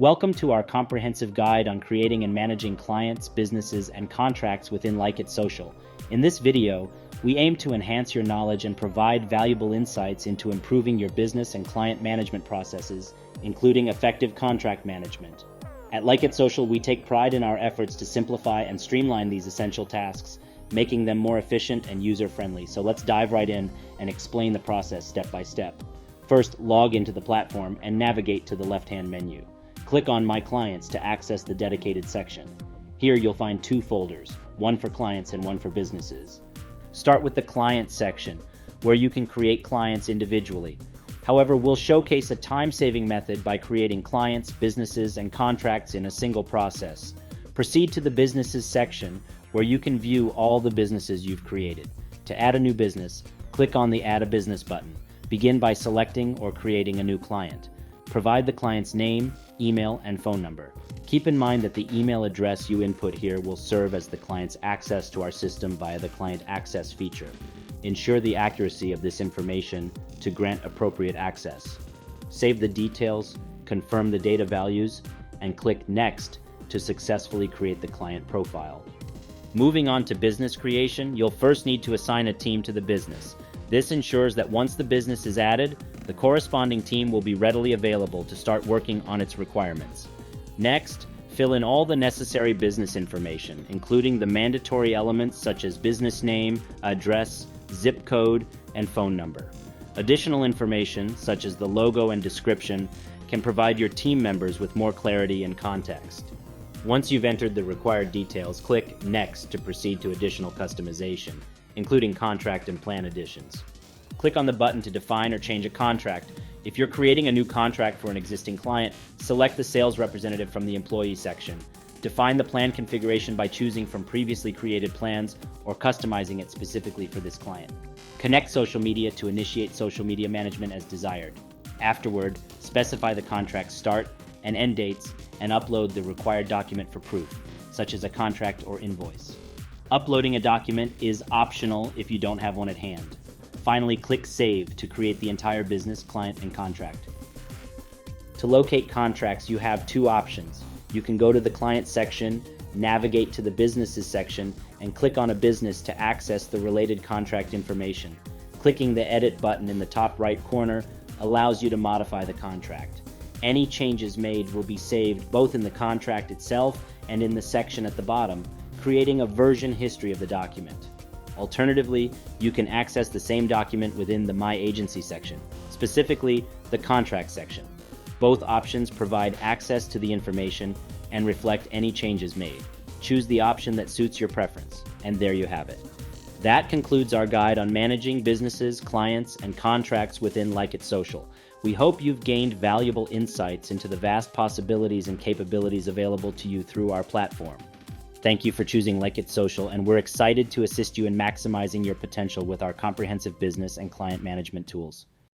Welcome to our comprehensive guide on creating and managing clients, businesses, and contracts within Like It Social. In this video, we aim to enhance your knowledge and provide valuable insights into improving your business and client management processes, including effective contract management. At Like It Social, we take pride in our efforts to simplify and streamline these essential tasks, making them more efficient and user-friendly. So let's dive right in and explain the process step by step. First, log into the platform and navigate to the left-hand menu. Click on My Clients to access the dedicated section. Here you'll find two folders, one for clients and one for businesses. Start with the Clients section, where you can create clients individually. However, we'll showcase a time-saving method by creating clients, businesses, and contracts in a single process. Proceed to the Businesses section, where you can view all the businesses you've created. To add a new business, click on the Add a Business button. Begin by selecting or creating a new client. Provide the client's name, email, and phone number. Keep in mind that the email address you input here will serve as the client's access to our system via the Client Access feature. Ensure the accuracy of this information to grant appropriate access. Save the details, confirm the data values, and click Next to successfully create the client profile. Moving on to business creation, you'll first need to assign a team to the business. This ensures that once the business is added, the corresponding team will be readily available to start working on its requirements. Next, fill in all the necessary business information, including the mandatory elements such as business name, address, zip code, and phone number. Additional information, such as the logo and description, can provide your team members with more clarity and context. Once you've entered the required details, click Next to proceed to additional customization, including contract and plan additions. Click on the button to define or change a contract. If you're creating a new contract for an existing client, select the sales representative from the employee section. Define the plan configuration by choosing from previously created plans or customizing it specifically for this client. Connect social media to initiate social media management as desired. Afterward, specify the contract start and end dates and upload the required document for proof, such as a contract or invoice. Uploading a document is optional if you don't have one at hand. Finally, click Save to create the entire business, client, and contract. To locate contracts, you have two options. You can go to the Client section, navigate to the Businesses section, and click on a business to access the related contract information. Clicking the Edit button in the top right corner allows you to modify the contract. Any changes made will be saved both in the contract itself and in the section at the bottom, creating a version history of the document. Alternatively, you can access the same document within the My Agency section, specifically the Contract section. Both options provide access to the information and reflect any changes made. Choose the option that suits your preference, and there you have it. That concludes our guide on managing businesses, clients, and contracts within Like It Social. We hope you've gained valuable insights into the vast possibilities and capabilities available to you through our platform. Thank you for choosing Like It Social, and we're excited to assist you in maximizing your potential with our comprehensive business and client management tools.